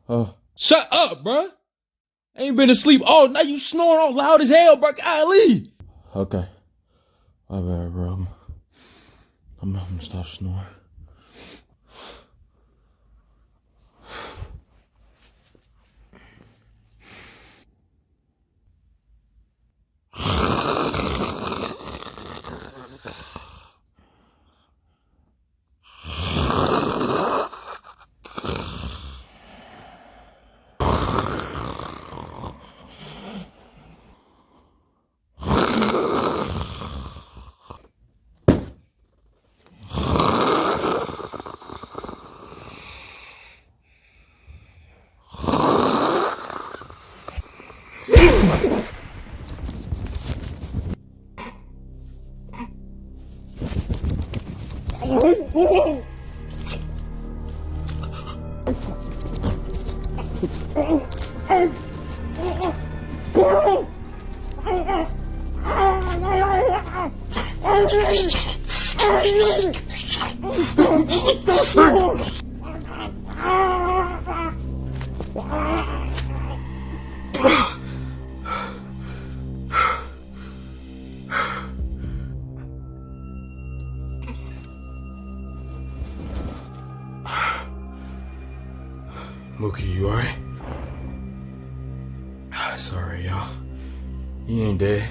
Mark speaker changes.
Speaker 1: Shut up, bruh. Ain't been asleep all night. You snoring all loud as hell, bro. Golly. Okay. My bad, bro. I'm gonna stop snoring. Mookie, you alright? Sorry, y'all. He ain't dead.